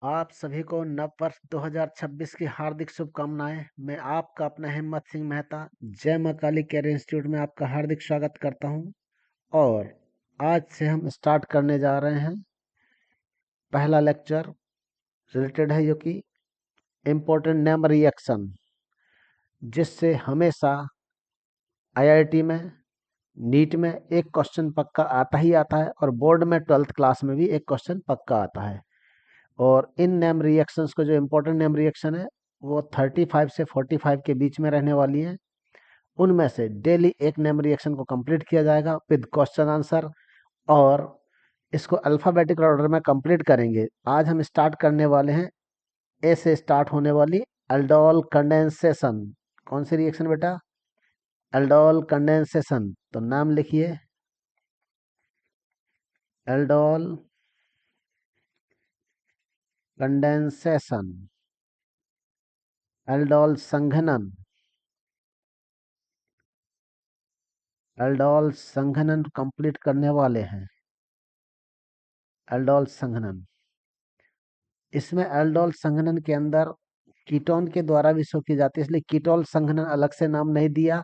आप सभी को नव वर्ष 2026 की हार्दिक शुभकामनाएं। मैं आपका अपना हिम्मत सिंह मेहता जय मां काली कैरियर इंस्टीट्यूट में आपका हार्दिक स्वागत करता हूं। और आज से हम स्टार्ट करने जा रहे हैं। पहला लेक्चर रिलेटेड है जो कि इम्पोर्टेंट नेम रिएक्शन, जिससे हमेशा आईआईटी में, नीट में एक क्वेश्चन पक्का आता ही आता है और बोर्ड में 12th क्लास में भी एक क्वेश्चन पक्का आता है। और इन नेम रिएक्शंस को, जो इम्पोर्टेंट नेम रिएक्शन है, वो 35 से 45 के बीच में रहने वाली हैं। उनमें से डेली एक नेम रिएक्शन को कंप्लीट किया जाएगा विद क्वेश्चन आंसर, और इसको अल्फाबेटिकल ऑर्डर में कंप्लीट करेंगे। आज हम स्टार्ट करने वाले हैं ए से स्टार्ट होने वाली एल्डोल कंडेंसेशन। कौन सी रिएक्शन बेटा? Aldol condensation. तो नाम लिखिए, एल्डोल कंडेंसेशन, एल्डोल संघनन, एल्डोल संघनन कंप्लीट करने वाले हैं। एल्डोल संघनन, इसमें एल्डोल संघनन के अंदर कीटोन के द्वारा भी शो की जाती है, इसलिए कीटोल संघनन अलग से नाम नहीं दिया।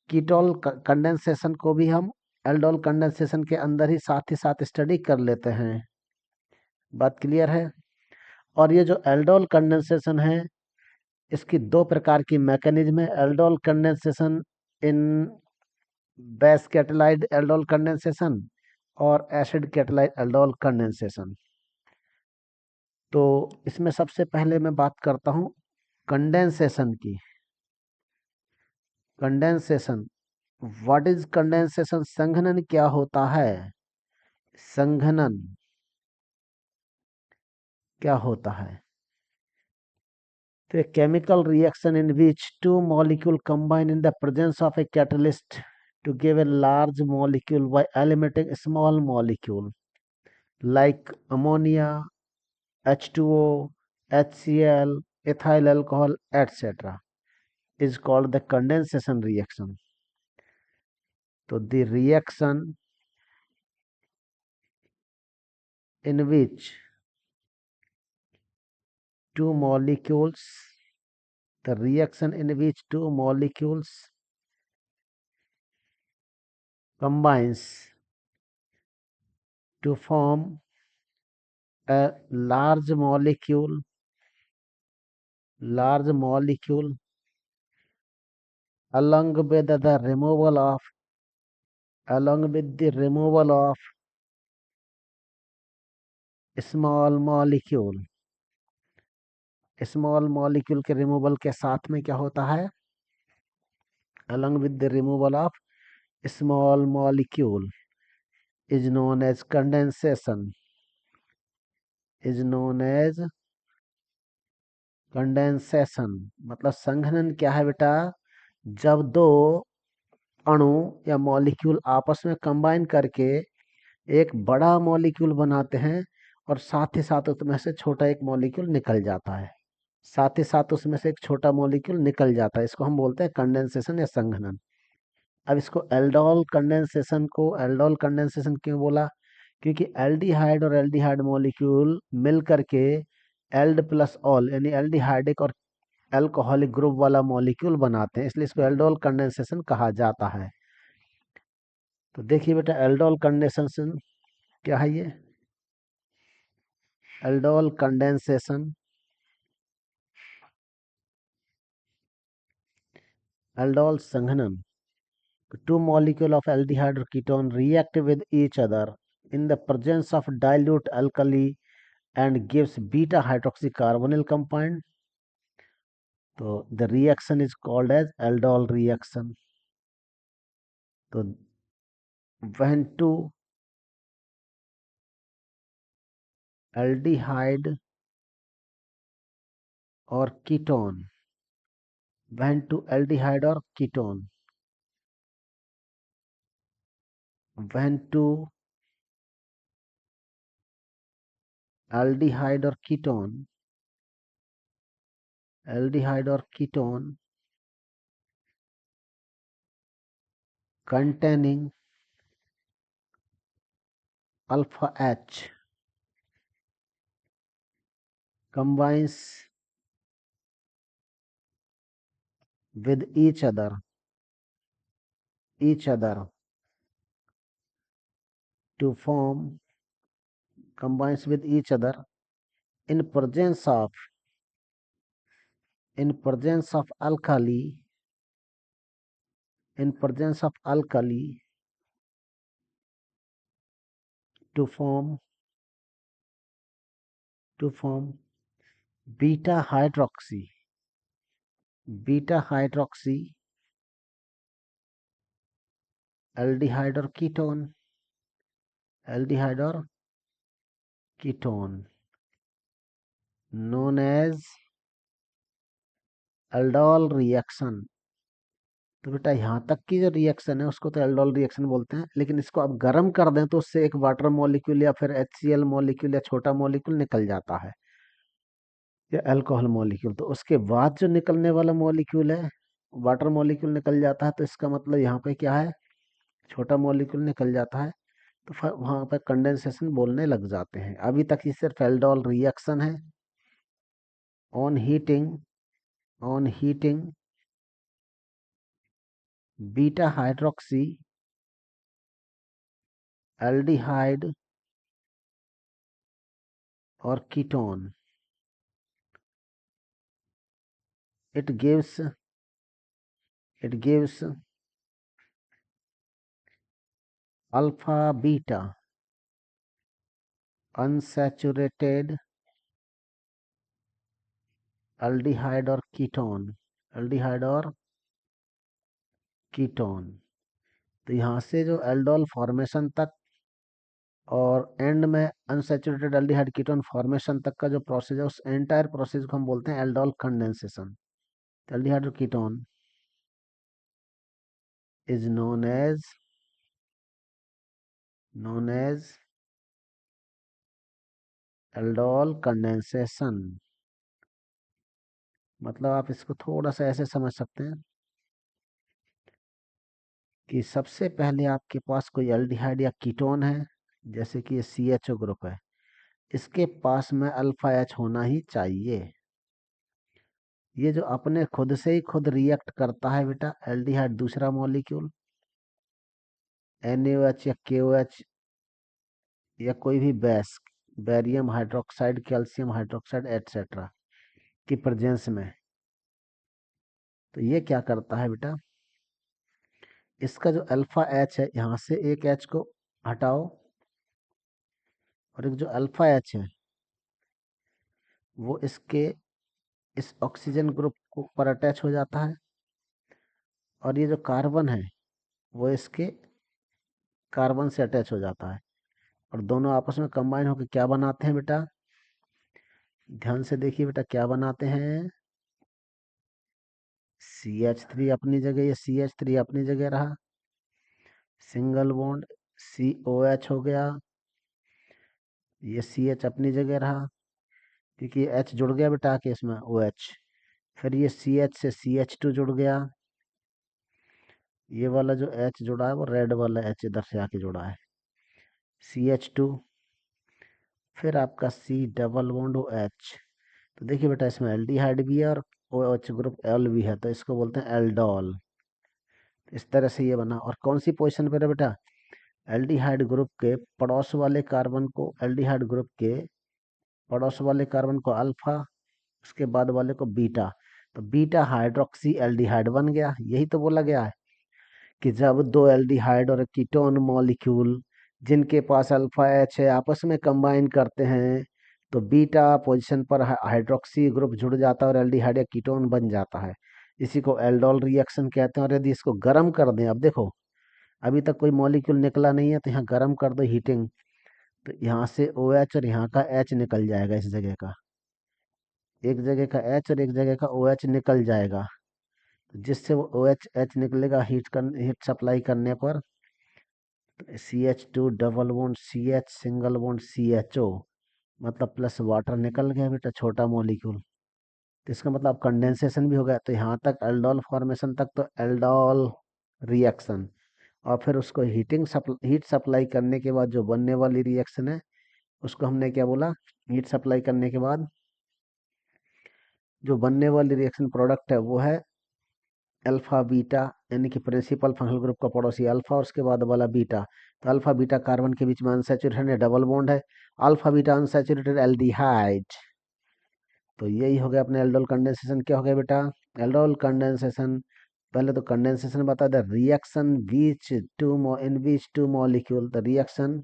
कीटोल कंडेंसेशन को भी हम एल्डोल कंडेंसेशन के अंदर ही साथ स्टडी कर लेते हैं। बात क्लियर है? और ये जो एल्डोल कंडेंसेशन है, इसकी दो प्रकार की मैकेनिज्म है। एल्डोल कंडेंसेशन इन बेस कैटालाइड एल्डोल कंडेंसेशन और एसिड कैटालाइड एल्डोल कंडेंसेशन। तो इसमें सबसे पहले मैं बात करता हूँ कंडेंसेशन की। Condensation, what is condensation? संघनन क्या होता है? संघनन क्या होता है? तो chemical reaction in which two molecule combine in the presence of a catalyst to give a large molecule by eliminating a small molecule like ammonia, H2O, HCl, ethyl alcohol, etc. is called the condensation reaction. So the reaction in which two molecules, the reaction in which two molecules combines to form a large molecule along with the removal of small molecule। Small molecule के removal के साथ में क्या होता है? along with the removal of small molecule is known as condensation, is known as condensation. मतलब संघनन क्या है बेटा? जब दो अणु या मॉलिक्यूल आपस में कंबाइन करके एक बड़ा मॉलिक्यूल बनाते हैं और साथ ही साथ उसमें से छोटा एक मॉलिक्यूल निकल जाता है। साथ ही साथ उसमें से एक छोटा मॉलिक्यूल निकल जाता है, इसको हम बोलते हैं कंडेंसेशन या संघनन। अब इसको एल्डोल कंडेंसेशन क्यों बोला? क्योंकि एल्डिहाइड और एल्डिहाइड मॉलिक्यूल मिल करके एल्ड प्लस ऑल यानी एल्डिहाइडिक और अल्कोहलिक ग्रुप वाला मॉलिक्यूल बनाते हैं, इसलिए इसको एल्डोल कंडेंसेशन कहा जाता है। तो देखिए बेटा, एल्डोल कंडेंसेशन क्या है? ये एल्डोल कंडेंसेशन, एल्डोल संघनन। Two molecules of aldehyde or ketone react with each other in the presence of dilute alkali and gives beta hydroxycarbonyl compound. So the reaction is called as aldol reaction. So when two aldehyde or ketone, when two aldehyde or ketone, when two aldehyde or ketone, aldehyde or ketone containing alpha H, combines with each other to form combines with each other in presence of in presence of alkali in presence of alkali to form beta hydroxy aldehyde or ketone known as aldol reaction. तो बेटा यहाँ तक की जो reaction है उसको तो aldol reaction बोलते हैं, लेकिन इसको आप गर्म कर दें तो उससे एक वाटर मॉलिक्यूल या फिर HCl मॉलिक्यूल या छोटा मॉलिक्यूल निकल जाता है, या अल्कोहल मॉलिक्यूल। तो उसके बाद जो निकलने वाला मॉलिक्यूल है, वाटर मॉलिक्यूल निकल जाता है, तो इसका मतलब यहाँ पे क्या है, छोटा मॉलिक्यूल निकल जाता है। तो वहां पर कंडेंसेशन बोलने लग जाते हैं। अभी तक ये सिर्फ एल्डोल रिएक्शन है। On heating beta hydroxy aldehyde और ketone, it gives alpha beta unsaturated aldehyde और कीटोन। तो यहाँ से जो एल्डोल फॉर्मेशन तक और एंड में अनसैचुरेटेड एल्डिहाइड कीटोन फॉर्मेशन तक का जो प्रोसेस है, उस एंटायर प्रोसेस को हम बोलते हैं एल्डोल कंडेंसेशन। एल्डिहाइड और ketone is known as aldol condensation. मतलब आप इसको थोड़ा सा ऐसे समझ सकते हैं कि सबसे पहले आपके पास कोई एल्डिहाइड या कीटोन है, जैसे कि ये CHO ग्रुप है, इसके पास में अल्फा H होना ही चाहिए। ये जो अपने खुद से ही खुद रिएक्ट करता है बेटा, एल्डिहाइड दूसरा मॉलिक्यूल NaOH या KOH या कोई भी base, barium hydroxide, calcium hydroxide etcetera की प्रेजेंस में, तो ये क्या करता है बेटा, इसका जो अल्फा H है, यहाँ से एक H को हटाओ और एक जो अल्फा H है वो इसके इस ऑक्सीजन ग्रुप को पर अटैच हो जाता है, और ये जो कार्बन है वो इसके कार्बन से अटैच हो जाता है, और दोनों आपस में कंबाइन होकर क्या बनाते हैं बेटा, ध्यान से देखिए बेटा, क्या बनाते हैं, CH3 अपनी जगह, ये CH3 अपनी जगह रहा, सिंगल बॉन्ड COH हो गया, ये CH अपनी जगह रहा, क्योंकि ये H जुड़ गया बेटा के इसमें OH, फिर ये CH से CH2 जुड़ गया, ये वाला जो H जुड़ा है वो रेड वाला H इधर से आके जुड़ा है, CH2, फिर आपका C डबल बॉन्ड OH। तो देखिए बेटा, इसमें एल्डिहाइड भी है और OH ग्रुप L भी है, तो इसको बोलते हैं एल्डोल। इस तरह से ये बना। और कौन सी पोजीशन पर है बेटा, एल्डिहाइड ग्रुप के पड़ोस वाले कार्बन को, एल्डिहाइड ग्रुप के पड़ोस वाले कार्बन को अल्फा, उसके बाद वाले को बीटा, तो बीटा हाइड्रोक्सी एल्डिहाइड बन गया। यही तो बोला गया है कि जब दो एल्डिहाइड और कीटोन मॉलिक्यूल जिनके पास अल्फा H है आपस में कंबाइन करते हैं, तो बीटा पोजीशन पर हाइड्रोक्सी ग्रुप जुड़ जाता है और एल्डिहाइड या कीटोन बन जाता है। इसी को एल्डोल रिएक्शन कहते हैं। और यदि इसको गर्म कर दें, अब देखो अभी तक कोई मॉलिक्यूल निकला नहीं है, तो यहाँ गर्म कर दो हीटिंग, तो यहाँ से OH और यहाँ का H निकल जाएगा, इस जगह का एक जगह का H और एक जगह का OH निकल जाएगा, जिससे वो OH H निकलेगा हीट सप्लाई करने पर, CH2 double bond CH single bond CHO, मतलब प्लस वाटर निकल गया बेटा, छोटा मॉलिक्यूल। तो इसका मतलब कंडेंसेशन भी हो गया। तो यहाँ तक एल्डोल फॉर्मेशन तक तो एल्डोल रिएक्शन, और फिर उसको हीट सप्लाई करने के बाद जो बनने वाली रिएक्शन है, उसको हमने क्या बोला, हीट सप्लाई करने के बाद जो बनने वाली रिएक्शन प्रोडक्ट है वो है अल्फा बीटा, यानी कि प्रिंसिपल फंक्शनल ग्रुप का पड़ोसी अल्फा और उसके बाद वाला बीटा। तो अल्फा बीटा कार्बन के बीच में अनसैचुरेटेड है, डबल बॉन्ड है। Alpha beta unsaturated aldehyde. तो यही हो गया अपने एल्डोल कंडेंसेशन। क्या हो गया बेटा? Aldol condensation. पहले तो कंडेंसेशन बता दे, reaction which in which two molecule, the reaction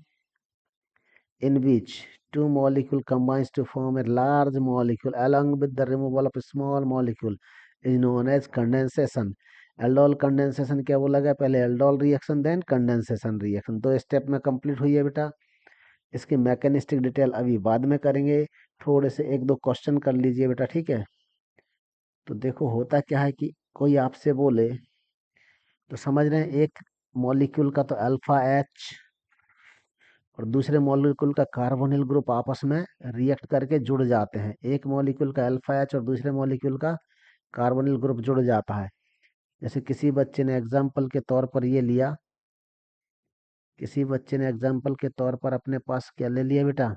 in which two molecule combines to form a large molecule along with the removal of a small molecule is known as condensation. Aldol condensation क्या बोला गया? पहले aldol reaction then condensation reaction, दो step में complete हुई है बेटा। इसकी मैकेनिस्टिक डिटेल अभी बाद में करेंगे, थोड़े से एक दो क्वेश्चन कर लीजिए बेटा, ठीक है? तो देखो होता क्या है कि कोई आपसे बोले तो समझ रहे हैं, एक मॉलिक्यूल का तो अल्फा एच और दूसरे मॉलिक्यूल का कार्बोनिल ग्रुप आपस में रिएक्ट करके जुड़ जाते हैं। एक मॉलिक्यूल का अल्फा एच और दूसरे मॉलिक्यूल का कार्बोनिल ग्रुप जुड़ जाता है। जैसे किसी बच्चे ने एग्जाम्पल के तौर पर ये लिया, किसी बच्चे ने एग्जाम्पल के तौर पर अपने पास क्या ले लिया बेटा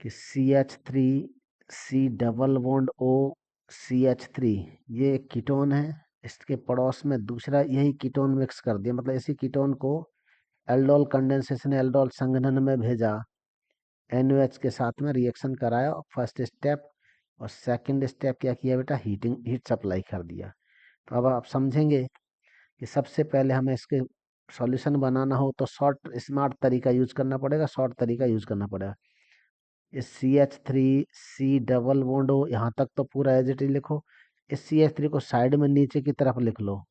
कि CH3C double bond O CH3, ये एक कीटोन है। इसके पड़ोस में दूसरा यही कीटोन मिक्स कर दिया, मतलब इसी कीटोन को एल्डोल कंडेंसेशन एल्डोल संघनन में भेजा, NOH के साथ में रिएक्शन कराया, फर्स्ट स्टेप। और सेकंड स्टेप क्या किया बेटा? हीट सप्लाई कर दिया। तो अब आप समझेंगे कि सबसे पहले हमें इसके सॉल्यूशन बनाना हो तो शॉर्ट स्मार्ट तरीका यूज करना पड़ेगा, शॉर्ट तरीका यूज करना पड़ेगा। इस CH3C डबल बॉन्ड हो, यहाँ तक तो पूरा एज इट इज लिखो। इस CH3 को साइड में नीचे की तरफ लिख लो।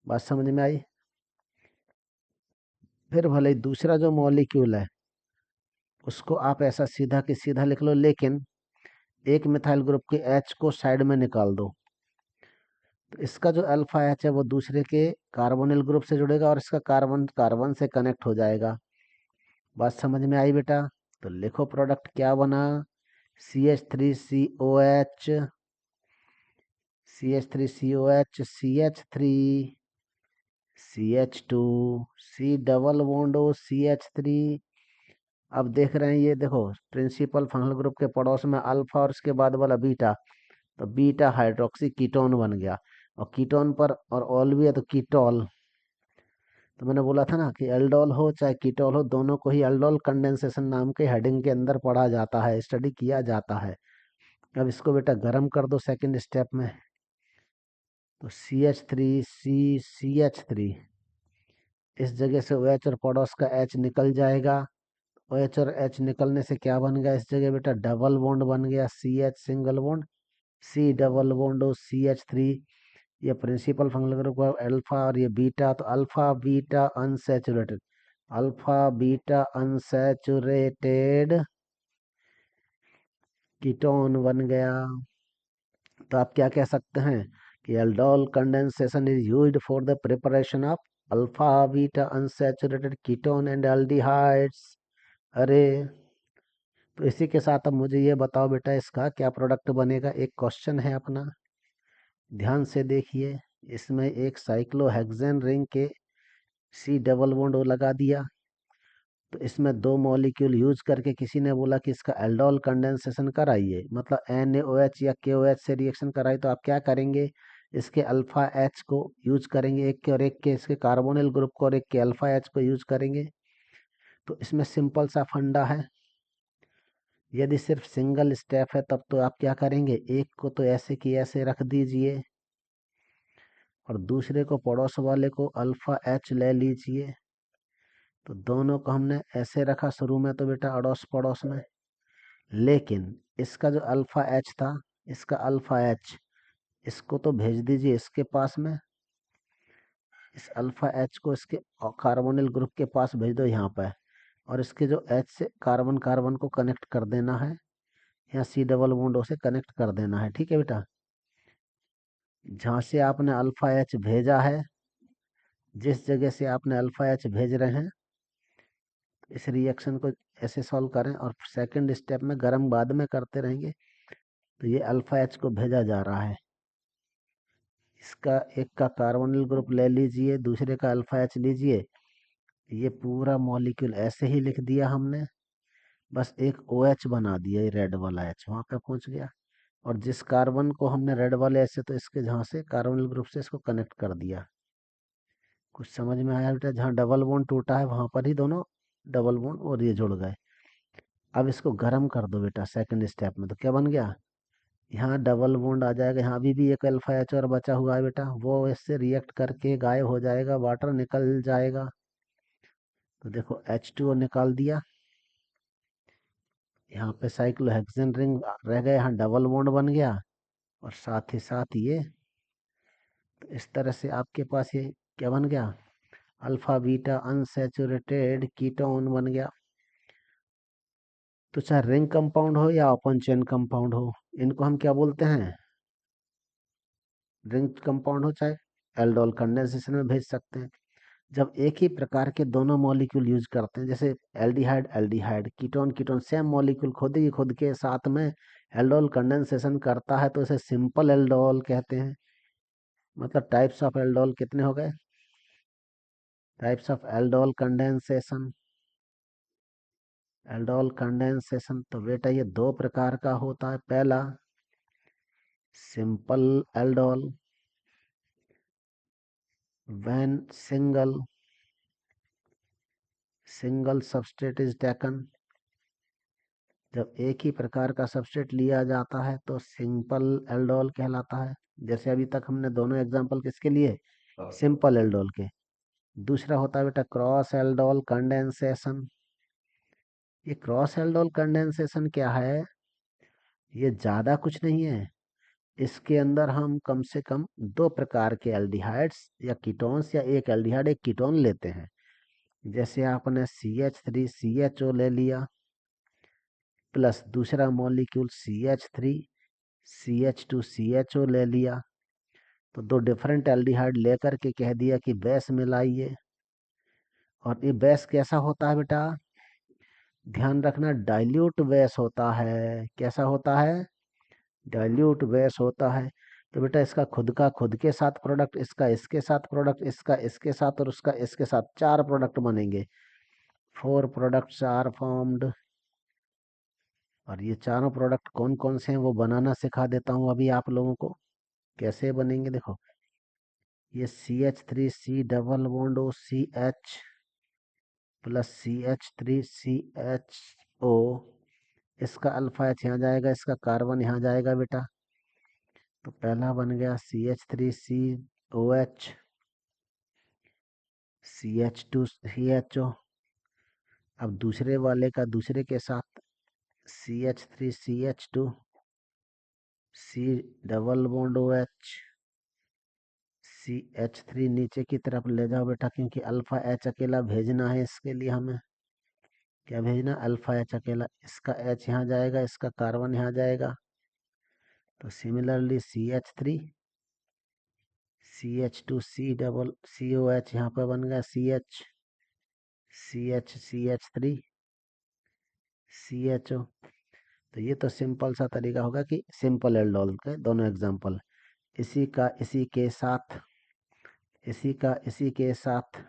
बात समझ में आई? फिर भले ही दूसरा जो मॉलिक्यूल है उसको आप ऐसा सीधा की सीधा लिख लो, लेकिन एक मिथाइल ग्रुप के H को साइड में निकाल दो। तो इसका जो अल्फा H है वो दूसरे के कार्बोनिल ग्रुप से जुड़ेगा और इसका कार्बन कार्बन से कनेक्ट हो जाएगा। बात समझ में आई बेटा? तो लिखो प्रोडक्ट क्या बना? CH3COH, CH3COH, CH3, CH2, C double bond O CH3। अब देख रहे हैं, ये देखो प्रिंसिपल फंक्शनल ग्रुप के पड़ोस में अल्फा और उसके बाद वाला बीटा, तो बीटा हाइड्रोक्सी कीटोन बन गया। और कीटोन पर और ऑल भी है तो कीटोल। तो मैंने बोला था ना कि एल्डोल हो चाहे कीटोल हो, दोनों को ही एल्डोल कंडेंसेशन नाम के हेडिंग के अंदर पढ़ा जाता है, स्टडी किया जाता है। अब इसको बेटा गर्म कर दो सेकंड स्टेप में। तो CH3C, इस जगह से OH और पड़ोस का H निकल जाएगा। OH और H निकलने से क्या बन गया इस जगह बेटा? डबल बॉन्ड बन गया, CH single bond, C double bond O CH3। ये प्रिंसिपल फंक्शनल ग्रुप का अल्फा और ये बीटा, तो alpha beta unsaturated, alpha beta unsaturated ketone बन गया। तो आप क्या कह सकते हैं कि aldol condensation is used for the preparation of alpha beta unsaturated ketone and aldehydes. अरे, तो इसी के साथ अब मुझे ये बताओ बेटा इसका क्या प्रोडक्ट बनेगा? एक क्वेश्चन है अपना, ध्यान से देखिए। इसमें एक साइक्लोहेक्सेन रिंग के C डबल बॉन्ड O लगा दिया। तो इसमें दो मॉलिक्यूल यूज करके किसी ने बोला कि इसका एल्डोल कंडेंसेशन कराइए, मतलब NaOH या KOH से रिएक्शन कराइए। तो आप क्या करेंगे? इसके अल्फा H को यूज करेंगे एक के, और एक के इसके कार्बोनिल ग्रुप को और एक के अल्फा H को यूज करेंगे। तो इसमें सिंपल सा फंडा है। यदि सिर्फ सिंगल स्टेप है तब तो आप क्या करेंगे? एक को तो ऐसे की ऐसे रख दीजिए और दूसरे को पड़ोस वाले को अल्फा H ले लीजिए। तो दोनों को हमने ऐसे रखा शुरू में तो बेटा अड़ोस पड़ोस में, लेकिन इसका जो अल्फा H था, इसका अल्फा H, इसको तो भेज दीजिए इसके पास में। इस अल्फा H को इसके कार्बोनिल ग्रुप के पास भेज दो यहाँ पे, और इसके जो H से कार्बन कार्बन को कनेक्ट कर देना है, यहाँ C डबल बॉन्ड O से कनेक्ट कर देना है। ठीक है बेटा? जहाँ से आपने अल्फा H भेजा है, जिस जगह से आपने अल्फा H भेज रहे हैं, इस रिएक्शन को ऐसे सॉल्व करें और सेकंड स्टेप में गर्म बाद में करते रहेंगे। तो ये अल्फा H को भेजा जा रहा है, इसका एक का कार्बोनिल ग्रुप ले लीजिए, दूसरे का अल्फा H लीजिए। ये पूरा मॉलिक्यूल ऐसे ही लिख दिया हमने। बस एक OH बना दिया, ये रेड वाला H वहां पे पहुंच गया। और जिस कार्बन को हमने रेड वाले H से, तो इसके जहाँ से कार्बोनिल ग्रुप से इसको कनेक्ट कर दिया। कुछ समझ में आया बेटा? जहाँ डबल बॉन्ड टूटा है वहां पर ही दोनों डबल बॉन्ड और ये जुड़ गए। अब इसको गर्म कर दो बेटा सेकंड स्टेप में, तो क्या बन गया? यहाँ डबल बॉन्ड आ जाएगा, यहाँ भी एक अल्फा एच और बचा हुआ है बेटा, वो इससे रिएक्ट करके गायब हो जाएगा, वाटर निकल जाएगा। तो देखो H2O निकाल दिया, यहाँ पे साइक्लोहेक्सेन रिंग रह गए, यहाँ डबल बॉन्ड बन गया, और साथ ही साथ ये, तो इस तरह से आपके पास ये क्या बन गया? अल्फा बीटा अनसैचुरेटेड कीटोन बन गया। तो चाहे रिंग कंपाउंड हो या ओपन चेन कंपाउंड हो, इनको हम क्या बोलते हैं? रिंग कंपाउंड हो चाहे एल्डोल कंडेंसेशन में भेज सकते हैं। जब एक ही प्रकार के दोनों मॉलिक्यूल यूज करते हैं, जैसे aldehyde aldehyde, ketone ketone, same molecule खुद ही खुद के साथ में एल्डोल कंडेंसेशन करता है, तो इसे सिंपल एल्डोल कहते हैं। मतलब टाइप्स ऑफ एल्डोल कितने हो गए? Types of aldol condensation, aldol condensation तो बेटा ये दो प्रकार का होता है। पहला simple aldol, when single substrate is taken, जब एक ही प्रकार का सबस्ट्रेट लिया जाता है तो सिंपल एल्डोल कहलाता है। जैसे अभी तक हमने दोनों एग्जांपल किसके लिए? सिंपल एल्डोल के। दूसरा होता है बेटा क्रॉस एल्डोल कंडेंसेशन। ये क्रॉस एल्डोल कंडेंसेशन क्या है? ये ज्यादा कुछ नहीं है, इसके अंदर हम कम से कम दो प्रकार के एल्डिहाइड्स या कीटोन्स, या एक एल्डिहाइड एक कीटोन लेते हैं। जैसे आपने CH3CHO ले लिया, प्लस दूसरा मॉलिक्यूल CH3CH2CHO ले लिया, तो दो डिफरेंट एल्डिहाइड लेकर के कह दिया कि बेस मिलाइए। और ये बेस कैसा होता है बेटा? ध्यान रखना, डाइल्यूट बेस होता है। कैसा होता है? डाइल्यूट बेस होता है। तो बेटा इसका खुद का खुद के साथ प्रोडक्ट, इसका इसके साथ प्रोडक्ट, इसका इसके साथ, और उसका इसके साथ, चार प्रोडक्ट बनेंगे। 4 प्रोडक्ट्स आर फॉर्म्ड। और ये चारों प्रोडक्ट कौन कौन से हैं वो बनाना सिखा देता हूँ अभी आप लोगों को। कैसे बनेंगे देखो, ये CH3C double bond OCH plus CH3CHO, इसका अल्फा H यहाँ जाएगा, इसका कार्बन यहाँ जाएगा बेटा। तो पहला बन गया CH3COH, CH2CHO। अब दूसरे वाले का दूसरे के साथ CH3CH2, C double bond OH, CH3 नीचे की तरफ ले जाओ बेटा, क्योंकि अल्फा H अकेला भेजना है, इसके लिए हमें क्या भेजना? अल्फा H अकेला। इसका H यहाँ जाएगा, इसका कार्बन यहाँ जाएगा। तो सिमिलरली CH3CH2C डबल COH यहाँ पर बन गया CH CH3CHO। तो ये तो सिंपल सा तरीका होगा कि सिंपल एल्डोल के दोनों एग्जांपल, इसी का इसी के साथ, इसी का इसी के साथ।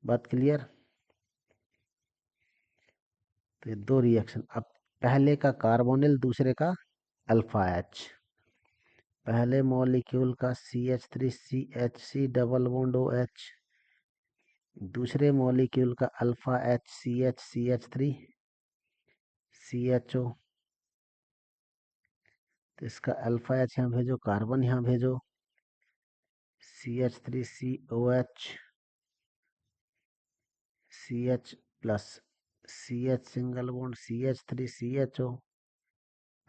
बात क्लियर? तो ये दो रिएक्शन। अब पहले का कार्बोनिल, दूसरे का अल्फा H। पहले मॉलिक्यूल का CH3CHC डबल बॉन्ड OH, दूसरे मॉलिक्यूल का अल्फा H CH3CHO। तो इसका अल्फा H यहाँ भेजो, कार्बन यहाँ भेजो, CH3COH, CH plus CH single bond CH3CHO।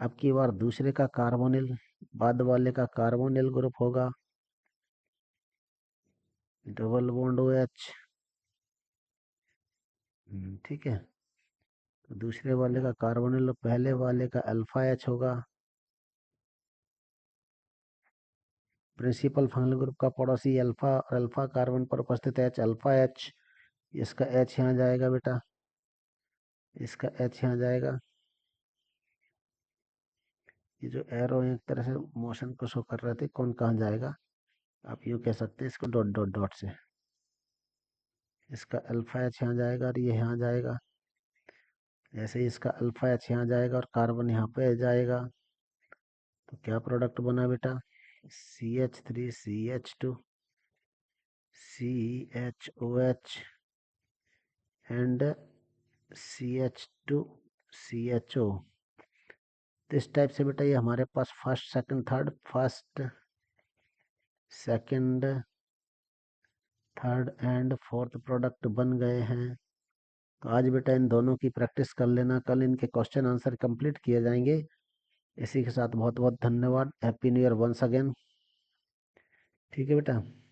अब की बार दूसरे का कार्बोनिल, बाद वाले का कार्बोनिल ग्रुप होगा, डबल बॉन्ड OH। ठीक है। तो दूसरे वाले का कार्बोनिल, पहले वाले का अल्फा H होगा। प्रिंसिपल फंक्शनल ग्रुप का पड़ोसी अल्फा, और अल्फा कार्बन पर उपस्थित H अल्फा H। इसका H यहाँ जाएगा बेटा, इसका H यहाँ जाएगा। ये जो एरो एक तरह से मोशन को शो कर रहे थे, कौन कहाँ जाएगा, आप यूँ कह सकते हैं इसको डॉट डॉट डॉट से। इसका अल्फा H यहाँ जाएगा और ये यहाँ जाएगा। ऐसे ही इसका अल्फा एच यहाँ जाएगा और कार्बन यहाँ पे जाएगा। तो क्या प्रोडक्ट बना बेटा? CH3 CH2 CHOH and CH2 CHO। तो इस टाइप से बेटा ये हमारे पास first second third, first second third and fourth product बन गए हैं। तो आज बेटा इन दोनों की प्रैक्टिस कर लेना, कल इनके क्वेश्चन आंसर कंप्लीट किए जाएंगे। इसी के साथ बहुत बहुत धन्यवाद। Happy new year once again. ठीक है बेटा।